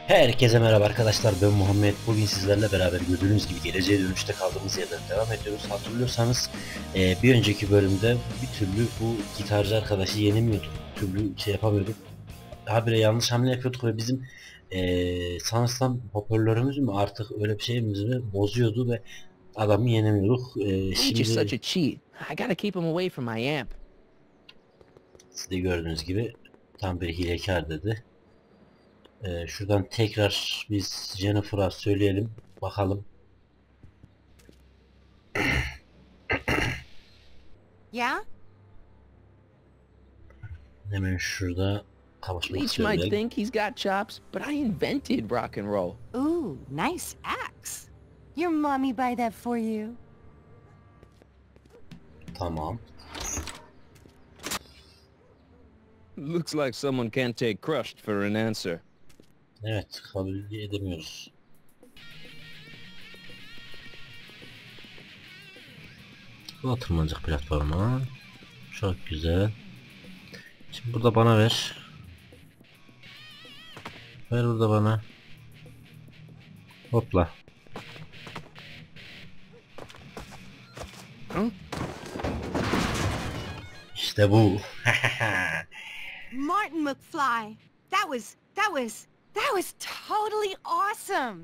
Herkese merhaba arkadaşlar, ben Muhammed. Bugün sizlerle beraber gördüğünüz gibi geleceğe dönüşte kaldığımız yerden devam ediyoruz. Hatırlıyorsanız bir önceki bölümde bir türlü bu gitarcı arkadaşı yenemiyorduk. Bir türlü şey yapamıyorduk. Habire yanlış hamle yapıyorduk ve bizim sanırsam hoparlörümüz mü artık öyle bir şeyimiz mi bozuyordu ve adamı yenemiyorduk. Leech is such Şimdi a cheat. I gotta keep him away from my amp. siz de gördüğünüz gibi tam bir hilekar dedi. Şuradan tekrar biz Jennifer'a söyleyelim. Bakalım. Yeah? Hemen şurada kavuşmak Leech might istiyorum. think he's got chops, but I invented rock and roll. Ooh, nice axe. Your mommy buy that for you? Tamam. Looks like someone can't take crushed for an answer. Evet, kabul edemiyoruz. Bu tırmanacak platforma. Çok güzel. Şimdi burada bana ver. Ver burada bana. Hopla. Huh? İşte bu. Martin McFly. That was totally awesome.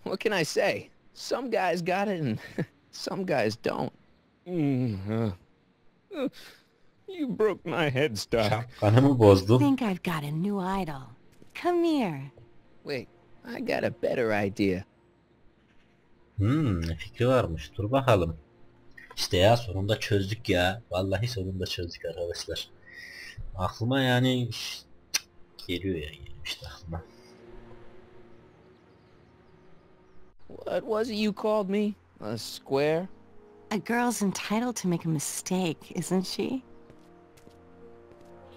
What can I say? Some guys got it and some guys don't. You broke my headstock. Kanımı I bozdun. think I've got a new idol. Come here. Wait, I got a better idea. Fikri varmış. Dur bakalım. İşte ya sonunda çözdük ya. Vallahi sonunda çözdük arkadaşlar. Aklıma yani geliyor ya, işte aklıma. What was it you called me? A square? A girl's entitled to make a mistake, isn't she?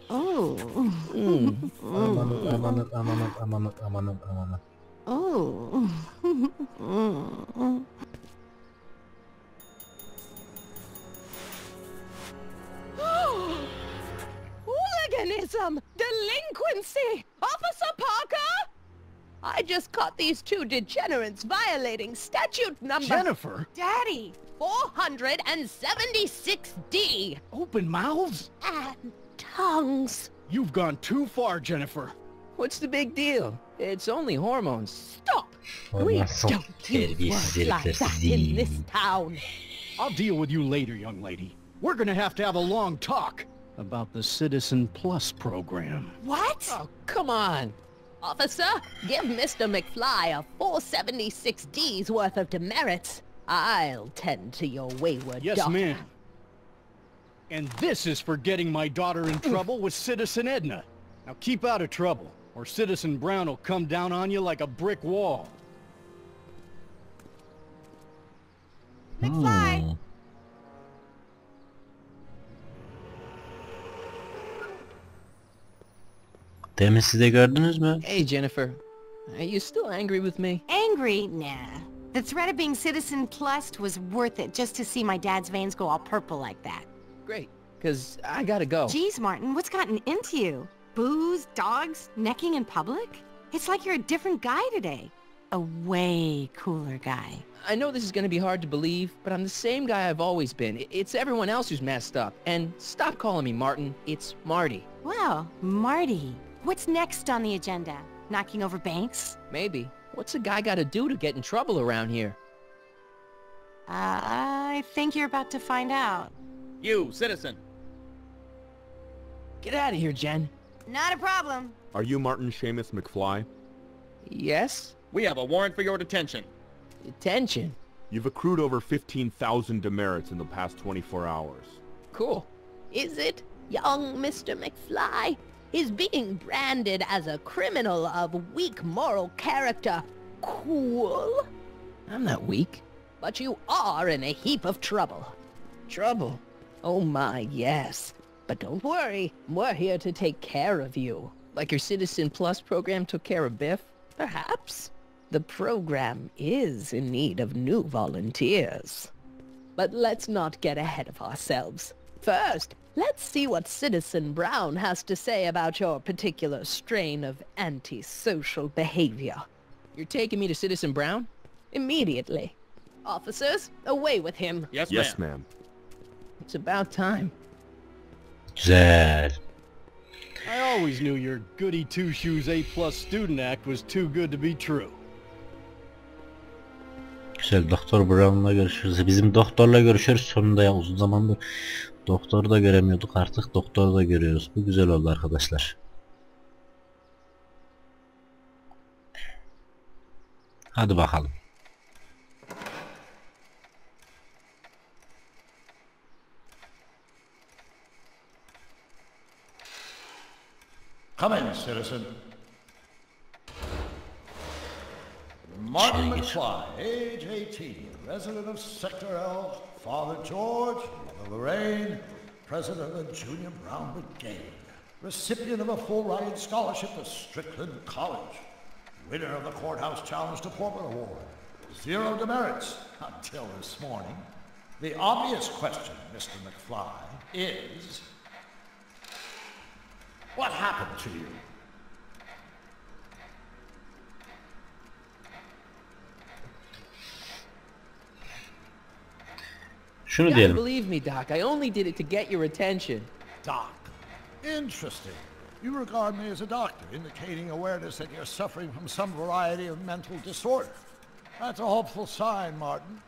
Oh. Amanın. Oh. Hooliganism! Delinquency! Officer Parker! I just caught these two degenerates violating statute number Jennifer, Daddy! 476D. open mouths? And tongues. You've gone too far, Jennifer. What's the big deal? It's only hormones. Stop! We Onlar çok don't use terbiyesiz words like herifler that sizi. in this town. I'll deal with you later, young lady. We're gonna have a long talk about the Citizen Plus program. What? Oh, come on. Officer, give Mr. McFly a 476D's worth of demerits. I'll tend to your wayward Yes, daughter. ma'am. And this is for getting my daughter in trouble with Citizen Edna. Now keep out of trouble, or Citizen Brown will come down on you like a brick wall. McFly! Demin siz de gördünüz mü? Hey, Jennifer. Are you still angry with me? Angry? Nah. The threat of being Citizen Plus was worth it just to see my dad's veins go all purple like that. Great, because I gotta go. Geez, Martin, what's gotten into you? Booze, dogs, necking in public? It's like you're a different guy today. A way cooler guy. I know this is gonna be hard to believe, but I'm the same guy I've always been. It's everyone else who's messed up. And stop calling me Martin. It's Marty. Well, Marty, what's next on the agenda? Knocking over banks? Maybe. What's a guy gotta do to get in trouble around here? I think you're about to find out. You, citizen. Get out of here, Jen. Not a problem. Are you Martin Seamus McFly? Yes? We have a warrant for your detention. Detention. You've accrued over 15,000 demerits in the past 24 hours. Cool. Is it, young Mr. McFly? Is being branded as a criminal of weak moral character cool? I'm not weak. But you are in a heap of trouble. Trouble? Oh my, yes. But don't worry, we're here to take care of you. Like your Citizen Plus program took care of Biff? Perhaps. The program is in need of new volunteers. But let's not get ahead of ourselves. First, let's see what Citizen Brown has to say about your particular strain of antisocial behavior. You're taking me to Citizen Brown? Immediately. Officers, away with him. Yes, Yes, ma'am. ma'am. It's about time. Güzel. I always knew your goody two-shoes A+ student act was too good to be true. Güzel, Doktor Brown'la görüşürüz. Bizim doktorla görüşürüz sonunda ya, uzun zamandır doktoru da göremiyorduk, artık doktoru da görüyoruz. Bu güzel oldu arkadaşlar. Hadi bakalım. Come in, citizen. Martin İçeri gir. McFly, age 18, resident of Sector L, Father George, Mother Lorraine, president of the Junior Brown Brigade, recipient of a full ride scholarship to Strickland College, winner of the Courthouse Challenge to Portman Award, 0 demerits until this morning. The obvious question, Mr. McFly, is... what happened to you? Şunu You gotta diyelim. believe me, Doc. I only did it to get your attention. Doc. Interesting. You regard me as a doctor, indicating awareness that you're suffering from some variety of mental disorder. That's a hopeful sign, Martin.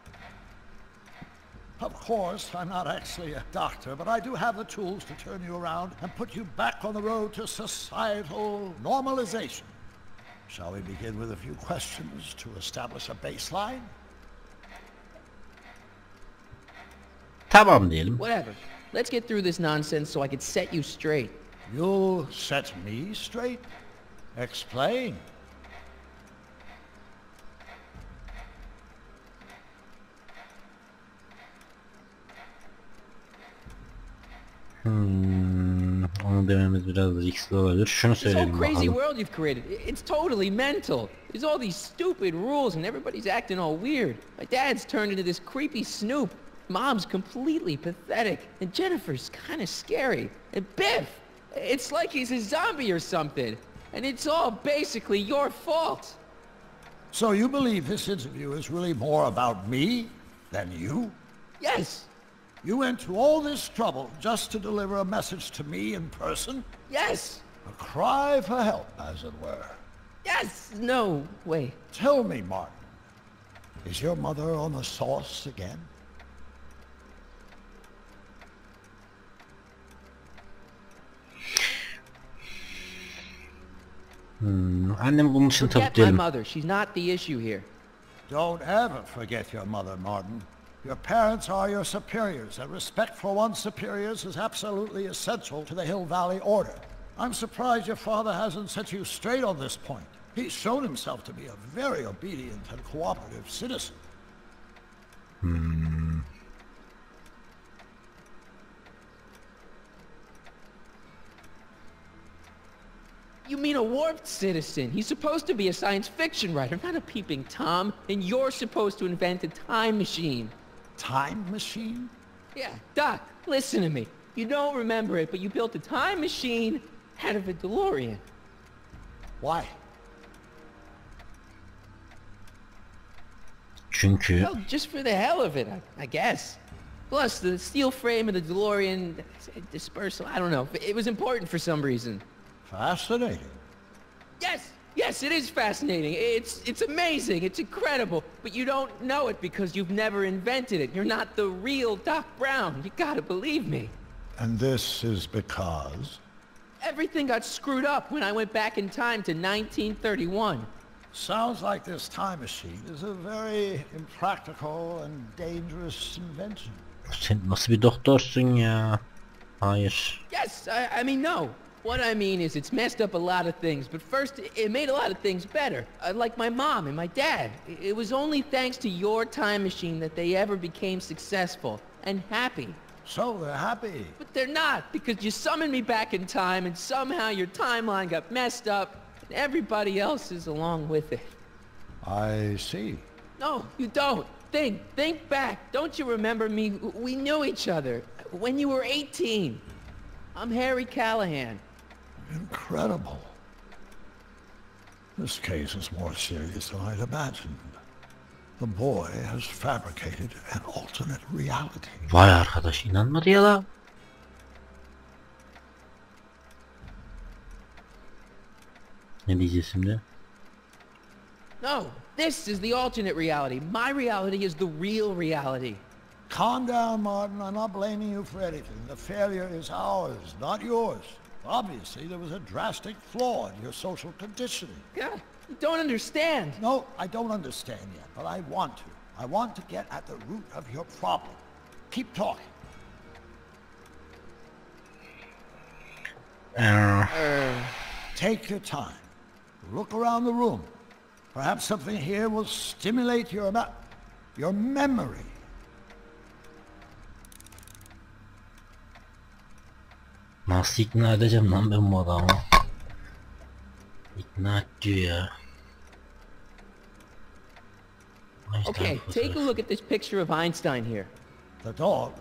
Of course, I'm not actually a doctor, but I do have the tools to turn you around and put you back on the road to societal normalization. Shall we begin with a few questions to establish a baseline? Tamam diyelim. Whatever. Let's get through this nonsense so I can set you straight. You'll set me straight? Explain. Onu dememiz biraz riskli olabilir. Şunu This whole söyleyelim crazy bakalım. world you've created, it's totally mental. There's all these stupid rules and everybody's acting all weird. My dad's turned into this creepy snoop. Mom's completely pathetic. And Jennifer's kind of scary. And Biff, it's like he's a zombie or something. And it's all basically your fault. So you believe this interview is really more about me than you? Yes, You went to all this trouble just to deliver a message to me in person? yes, A cry for help, as it were. yes, no, wait. Tell me, Martin, is your mother on the sauce again? Annem bunun için tabii Forget my diyelim. mother, she's not the issue here. Don't ever forget your mother, Martin. Your parents are your superiors, and respect for one's superiors is absolutely essential to the Hill Valley Order. I'm surprised your father hasn't set you straight on this point. He's shown himself to be a very obedient and cooperative citizen. You mean a warped citizen? He's supposed to be a science fiction writer, not a peeping Tom. And you're supposed to invent a time machine. Time machine? Yeah, Doc, listen to me. You don't remember it, but you built a time machine out of a DeLorean. Why? Çünkü Well, just for the hell of it, I guess. Plus, the steel frame of the DeLorean dispersal, I don't know. It was important for some reason. Fascinating. Yes, yes, it is fascinating. It's amazing. It's incredible. But you don't know it because you've never invented it. You're not the real Doc Brown. You gotta believe me. And this is because? Everything got screwed up when I went back in time to 1931. Sounds like this time machine is a very impractical and dangerous invention. sen nasıl bir doktorsun ya? Hayır. Yes, I mean, no. What I mean is it's messed up a lot of things, but first, it made a lot of things better. Like my mom and my dad. It was only thanks to your time machine that they ever became successful and happy. So they're happy. But they're not, because you summoned me back in time and somehow your timeline got messed up and everybody else is along with it. I see. No, you don't. Think back. Don't you remember me? We knew each other. when you were 18. I'm Harry Callahan. Incredible. This case is more serious than I'd imagined. The boy has fabricated an alternate reality. Vay arkadaş, inanmadı ya la. Ne diyeceğiz şimdi? No, this is the alternate reality. My reality is the real reality. Calm down, Martin. I'm not blaming you for anything. The failure is ours, not yours. Obviously, there was a drastic flaw in your social conditioning. God, you don't understand. No, I don't understand yet, but I want to. I want to get at the root of your problem. Keep talking. Take your time. Look around the room. Perhaps something here will stimulate your memory. Nasıl ikna edeceğim lan ben bu adamı? İkna et diyor ya. Okay, take a look at this picture of Einstein here. The dog,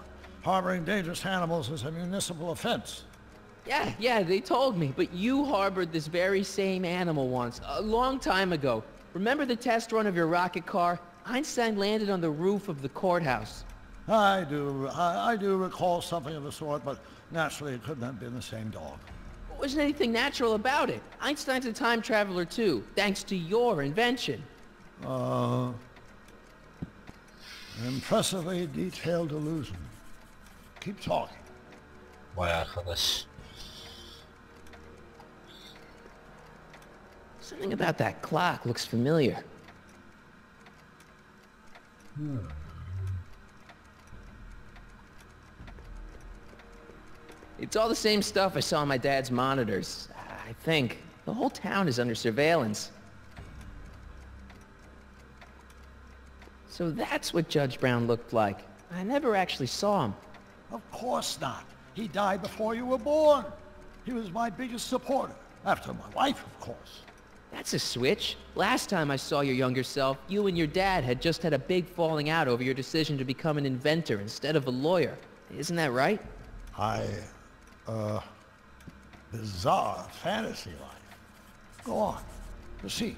harboring dangerous animals is a municipal offense. Yeah, they told me, but you harbored this very same animal once, a long time ago. Remember the test run of your rocket car? Einstein landed on the roof of the courthouse. I do recall something of the sort, but naturally it couldn't have been the same dog. There wasn't anything natural about it. Einstein's a time traveler too, thanks to your invention. Impressively detailed illusion. Keep talking. Vay arkadaş. Something about that clock looks familiar. It's all the same stuff I saw on my dad's monitors. I think. The whole town is under surveillance. So that's what Judge Brown looked like. I never actually saw him. Of course not. He died before you were born. He was my biggest supporter. After my wife, of course. That's a switch. Last time I saw your younger self, you and your dad had just had a big falling out over your decision to become an inventor instead of a lawyer. Isn't that right? Bizarre fantasy life. Go on. Proceed.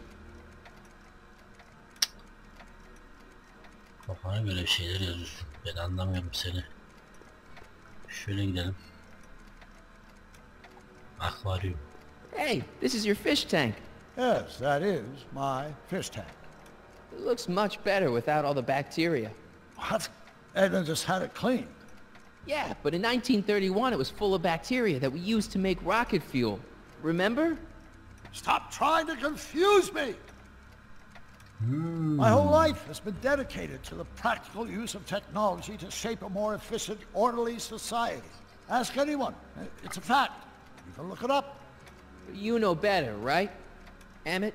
Kafana göre bir şeyler yazıyorsun. Ben anlamıyorum seni. Şöyle gidelim. Akvaryum. Hey, this is your fish tank. Yes, that is my fish tank. It looks much better without all the bacteria. What? Edna just had it cleaned. Yeah, but in 1931 it was full of bacteria that we used to make rocket fuel. Remember? Stop trying to confuse me! My whole life has been dedicated to the practical use of technology to shape a more efficient, orderly society. Ask anyone. It's a fact. You can look it up. You know better, right? Emmett?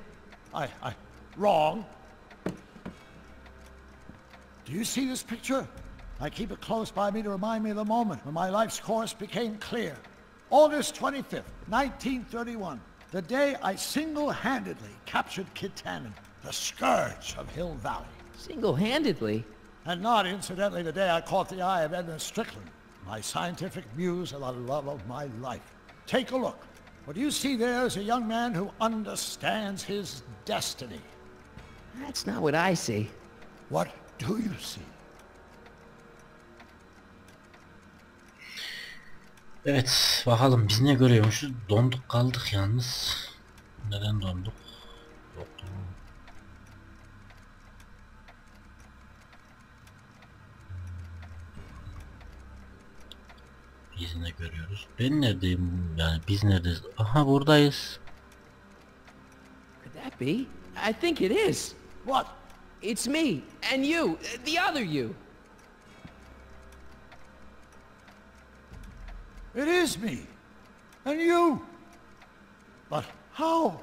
Wrong. Do you see this picture? I keep it close by me to remind me of the moment when my life's course became clear. August 25th, 1931. The day I single-handedly captured Kid Tannen, the scourge of Hill Valley. Single-handedly? And not incidentally the day I caught the eye of Edna Strickland, my scientific muse and the love of my life. Take a look. What you see there is a young man who understands his destiny. That's not what I see. What do you see? Evet, bakalım biz ne görüyormuşuz? Donduk kaldık yalnız. Neden donduk? Doktor. Biz ne görüyoruz? Ben neredeyim? Yani biz neredeyiz? Aha, buradayız. Could that be? I think it is. What? It's me, and you, the other you. It is me. And you. But how?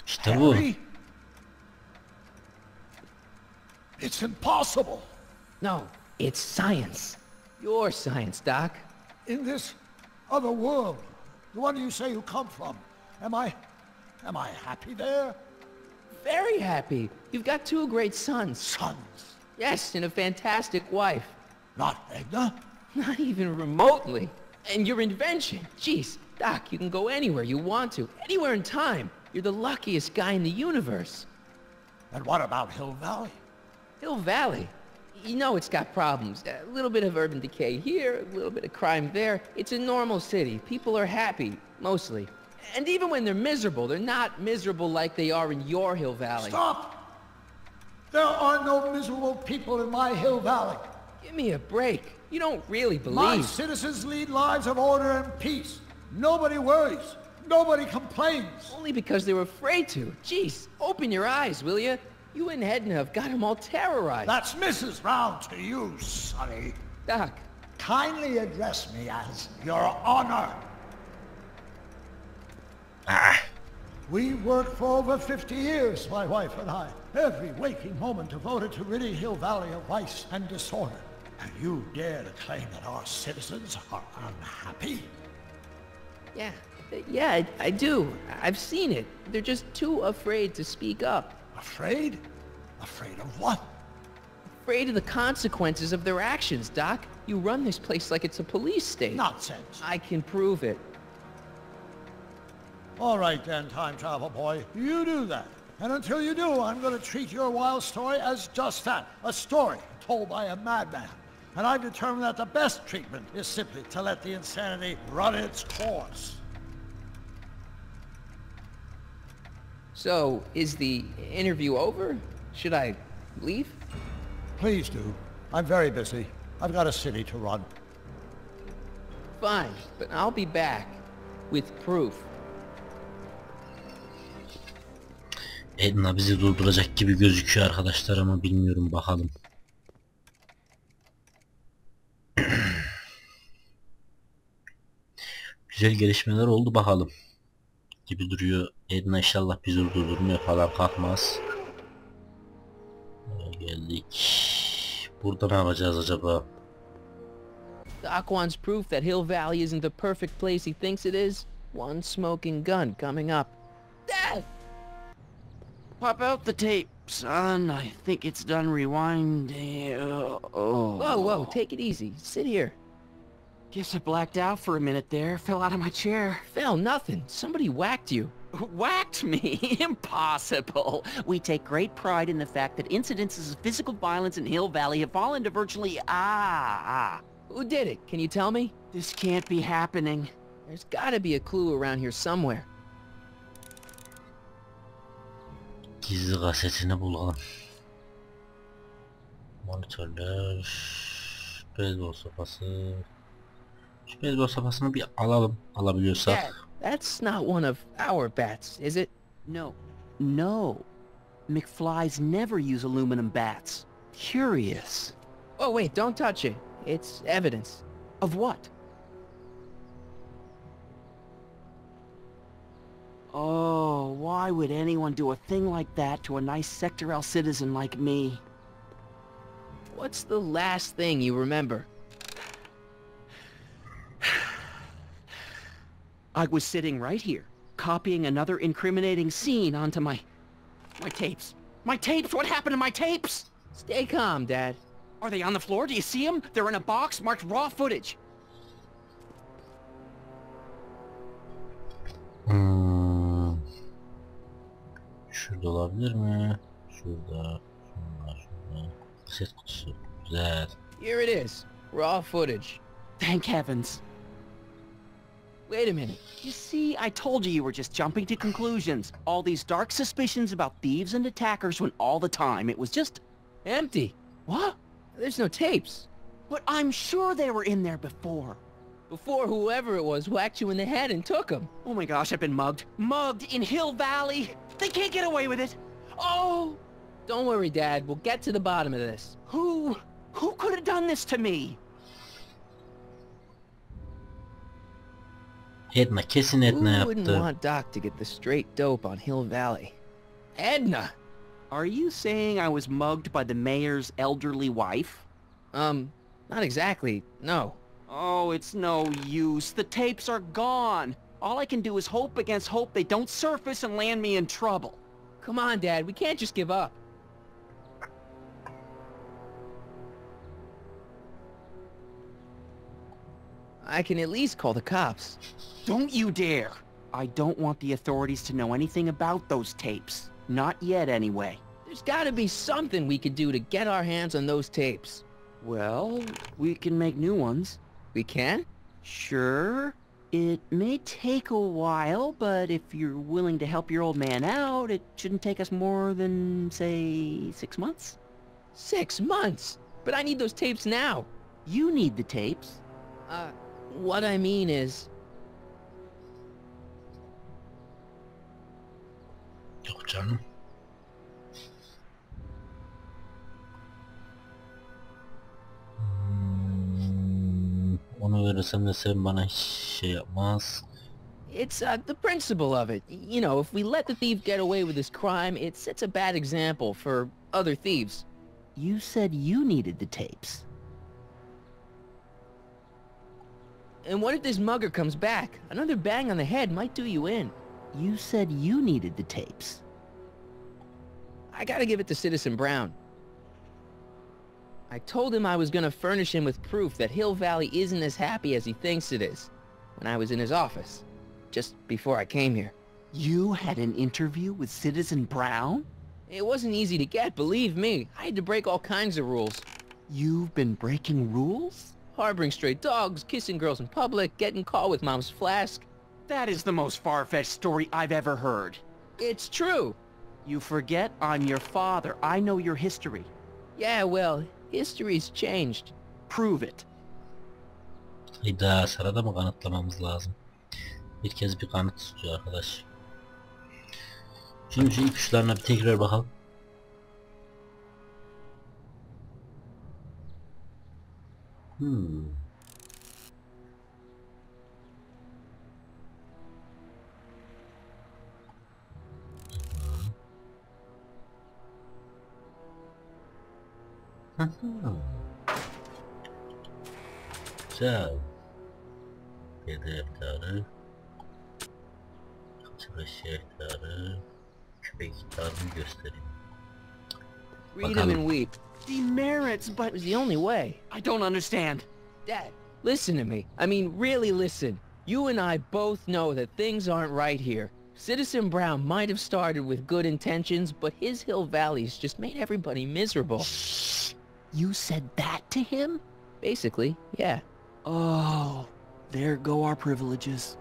İşte bu. Harry? It's impossible. No, it's science. Your science, Doc. In this other world, the one you say you come from, am I happy there? Very happy. You've got two great sons. Sons. Yes, and a fantastic wife. Not Edna? Not even remotely. And your invention, jeez, Doc, you can go anywhere you want to, anywhere in time. You're the luckiest guy in the universe. And what about Hill Valley? Hill Valley? You know it's got problems. A little bit of urban decay here, a little bit of crime there. It's a normal city. People are happy, mostly. And even when they're miserable, they're not miserable like they are in your Hill Valley. Stop! There are no miserable people in my Hill Valley. Give me a break. You don't really believe... My citizens lead lives of order and peace. Nobody worries. Nobody complains. Only because they were afraid to. Jeez, open your eyes, will you? You and Edna have got them all terrorized. That's Mrs. Brown to you, Sonny. Doc. Kindly address me as Your Honor. We worked for over 50 years, my wife and I. Every waking moment devoted to ridding Hill Valley of vice and disorder. And you dare to claim that our citizens are unhappy? Yeah, I do. I've seen it. They're just too afraid to speak up. Afraid? Afraid of what? Afraid of the consequences of their actions, Doc. You run this place like it's a police state. Nonsense. I can prove it. All right then, time travel boy. You do that. And until you do, I'm going to treat your wild story as just that. A story told by a madman. And I've determined that the best treatment is simply to let the insanity run its course. So, is the interview over? Should I leave? Please do. I'm very busy. I've got a city to run. Fine, but I'll be back with proof. Edna bizi durduracak gibi gözüküyor arkadaşlar ama bilmiyorum, bakalım. Güzel gelişmeler oldu, bakalım gibi duruyor. Edna inşallah bizi durdurmuyor falan, kalkmaz. Geldik. Burada ne yapacağız acaba? Doc wants proof that Hill Valley isn't the perfect place he thinks it is. One smoking gun coming up. Dad! Pop out the tape, son. I think it's done rewinding. Whoa, take it easy. Sit here. Guess I blacked out for a minute there. Fell out of my chair. Fell nothing. Somebody whacked you. Whacked me? Impossible. We take great pride in the fact that incidences of physical violence in Hill Valley have fallen to virtually... Who did it? Can you tell me? This can't be happening. There's gotta be a clue around here somewhere. Gizli kasetini bulalım. Monitörler, beyzbol sopası. Şu beyzbol sopasını bir alalım, alabiliyorsak. Dad, that's not one of our bats, is it? No. McFlys never use aluminum bats. Curious. Oh wait, don't touch it. It's evidence. Of what? Oh, why would anyone do a thing like that to a nice Sector L citizen like me? What's the last thing you remember? I was sitting right here, copying another incriminating scene onto my tapes. My tapes? What happened to my tapes? Stay calm, Dad. Are they on the floor? Do you see them? They're in a box marked raw footage. Şurada olabilir mi? Şurada. Kaset kutusu. Güzel. Here it is. Raw footage. Thank heavens. Wait a minute. You see, I told you were just jumping to conclusions. All these dark suspicions about thieves and attackers when all the time it was just... empty. What? There's no tapes. But I'm sure they were in there before. Before whoever it was whacked you in the head and took them. Oh my gosh, I've been mugged. Mugged in Hill Valley. They can't get away with it. Oh! Don't worry, Dad. We'll get to the bottom of this. Who could have done this to me? Edna, kesin Edna Who wouldn't yaptı. want Doc to get the straight dope on Hill Valley? Edna! Are you saying I was mugged by the mayor's elderly wife? Not exactly, no. Oh, it's no use. The tapes are gone. All I can do is hope against hope they don't surface and land me in trouble. Come on, Dad. We can't just give up. I can at least call the cops. Don't you dare! I don't want the authorities to know anything about those tapes. Not yet, anyway. There's gotta be something we could do to get our hands on those tapes. Well, we can make new ones. We can? Sure. It may take a while, but if you're willing to help your old man out, it shouldn't take us more than, say, 6 months? 6 months? But I need those tapes now. You need the tapes. What I mean is... Yok canım. Onu verirsem de sen bana hiç şey yapmaz. It's the principle of it. You know, if we let the thief get away with this crime, it sets a bad example for other thieves. You said you needed the tapes. And what if this mugger comes back? Another bang on the head might do you in. You said you needed the tapes. I gotta give it to Citizen Brown. I told him I was gonna furnish him with proof that Hill Valley isn't as happy as he thinks it is when I was in his office, just before I came here. You had an interview with Citizen Brown? It wasn't easy to get, believe me. I had to break all kinds of rules. You've been breaking rules? Harboring stray dogs, kissing girls in public, getting caught with Mom's flask. That is the most far-fetched story I've ever heard. It's true. You forget I'm your father. I know your history. Yeah, well, history's changed. Prove it. Hayda, sırada mı kanıtlamamız lazım? Bir kez bir kanıt istiyor arkadaş. Şimdi şu ipuçlarına bir tekrar bakalım. Güzel. Hedefleri, kaçırış şehirleri, köpek ihtarını göstereyim. Read him and weep. Demerits, but It was the only way. I don't understand. Dad, listen to me. I mean, really listen. You and I both know that things aren't right here. Citizen Brown might have started with good intentions, but his Hill Valley's just made everybody miserable. Shh! You said that to him? Basically, yeah. Oh, there go our privileges.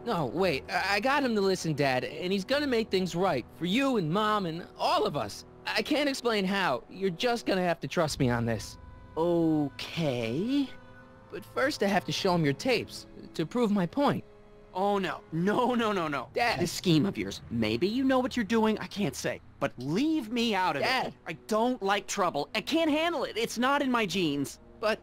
No, wait, I got him to listen, Dad, and he's gonna make things right for you and Mom and all of us. I can't explain how. You're just gonna have to trust me on this. Okay. But first I have to show him your tapes, to prove my point. Oh, no. No. Dad. This scheme of yours, maybe you know what you're doing, I can't say. But leave me out of Dad. it. I don't like trouble. I can't handle it. It's not in my genes. But...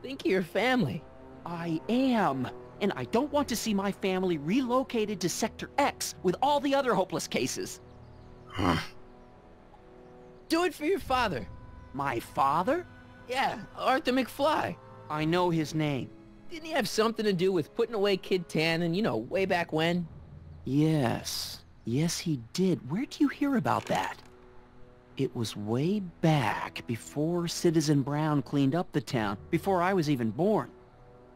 think of your family. I am. And I don't want to see my family relocated to Sector X with all the other hopeless cases. Do it for your father. My father? Yeah, Arthur McFly. I know his name. Didn't he have something to do with putting away Kid Tannen, you know, way back when? Yes. Yes, he did. Where'd you hear about that? It was way back before Citizen Brown cleaned up the town, before I was even born.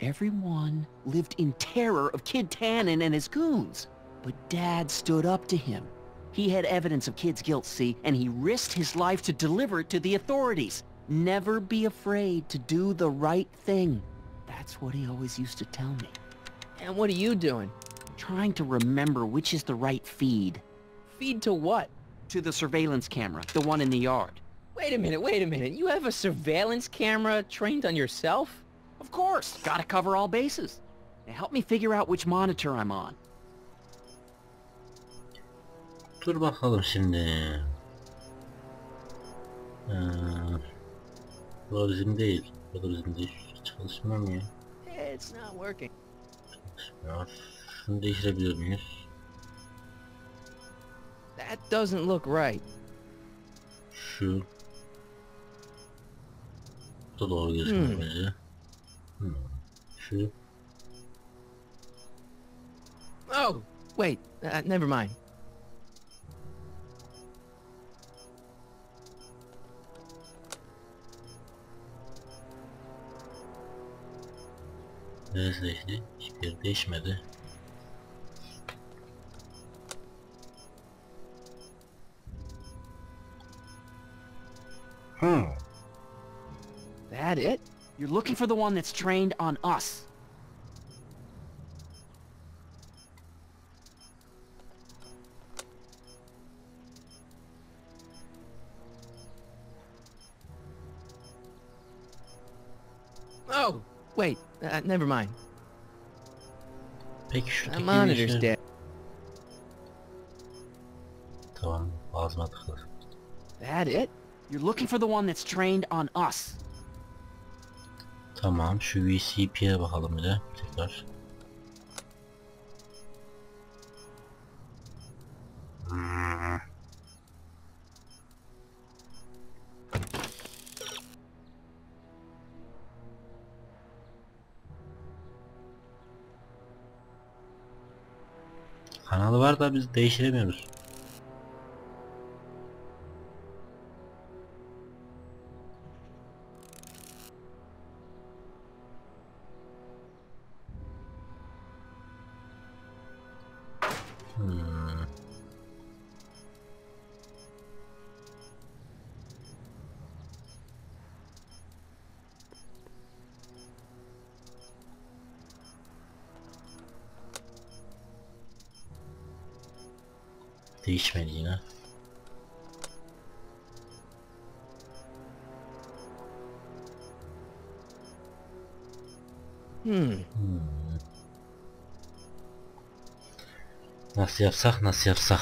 Everyone lived in terror of Kid Tannen and his goons. But Dad stood up to him. He had evidence of Kid's guilt, see, and he risked his life to deliver it to the authorities. Never be afraid to do the right thing. That's what he always used to tell me. And what are you doing? Trying to remember which is the right feed. Feed to what? To the surveillance camera, the one in the yard. Wait a minute. You have a surveillance camera trained on yourself? Of course, gotta cover all bases. Now help me figure out which monitor I'm on. Dur bakalım şimdi. Bu bizim değil. Bu da bizim değil. Çalışmıyor mu ya? It's not working. Çalışmıyor. Şunu değiştirebilir miyiz? That doesn't look right. Şu. Bu da doğru gözüküyor bence. Şu. Oh, wait, never mind. Neredeydi? Hiçbir değişmedi. That it? You're looking for the one that's trained on us. Oh, wait, never mind. Peki My şuradaki monitor's işler- dead. Tamam, ağzıma tıkla. That it? You're looking for the one that's trained on us. Tamam, şu VCP'ye bakalım bir de tekrar. Kanalı var da biz değiştiremiyoruz. Değişmedi yine. Nasıl yapsak, nasıl yapsak?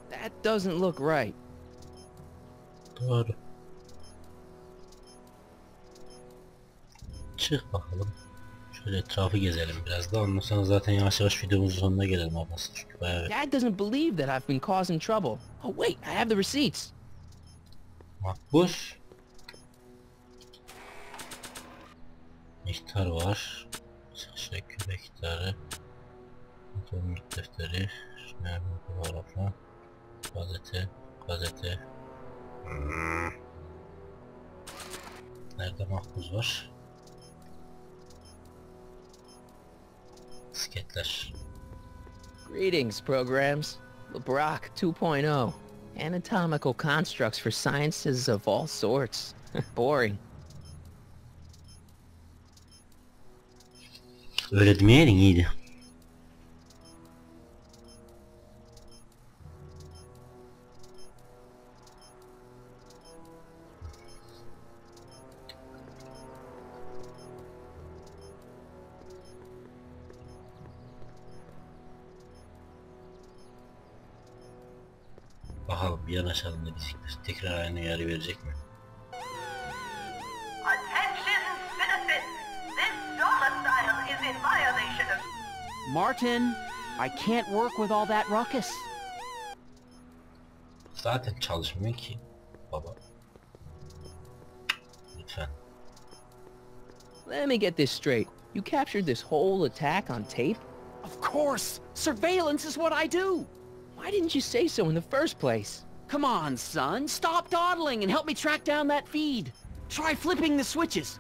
That doesn't look right. Doğru. Çık bakalım. Şöyle etrafı gezelim biraz da. Ondan sonra zaten yavaş yavaş videomuzun sonuna gelelim ablası. Çünkü bayağı Dad doesn't believe that I've been causing trouble. Oh wait, I have the receipts. makbuz. Miktar var. Çıkışta küpe miktarı. Otomatik defteri. Şunlar fotoğrafla. Gazete. Nerede makbuz var? Disketler. Greetings, programs. Labrock 2.0. Anatomical constructs for sciences of all sorts. Boring. Öyle demeyeydin iyiydi. Bakalım bir yanaşalım da bisiklet tekrar aynı uyarı verecek mi? Attention citizens! This domicile is in violation of... Martin, I can't work with all that ruckus. Zaten çalışmıyor ki baba. Lütfen. Let me get this straight. You captured this whole attack on tape? Of course! Surveillance is what I do! Why didn't you say so in the first place? Come on, son. Stop dawdling and help me track down that feed. Try flipping the switches.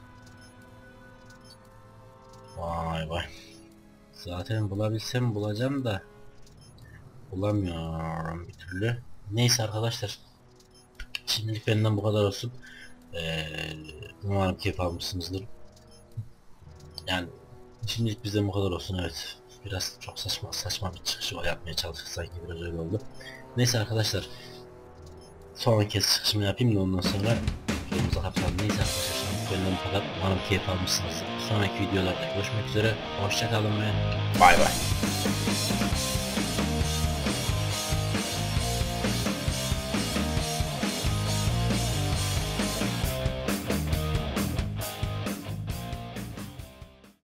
Vay vay. Zaten bulabilsem bulacağım da bulamıyorum bir türlü. Neyse arkadaşlar. Şimdilik benden bu kadar olsun. Umarım keyif almışsınızdır. Yani şimdilik bizden bu kadar olsun, evet. Biraz çok saçma bir çıkış yapmaya çalıştık, sanki biraz öyle oldu. Neyse arkadaşlar. Son kez çıkışımı yapayım da ondan sonra videomuza kapatalım. Neyse arkadaşlar, şimdilik benden bu kadar. Umarım keyif almışsınızdır. Sonraki videolarda görüşmek üzere. Hoşça kalın ve bay bay.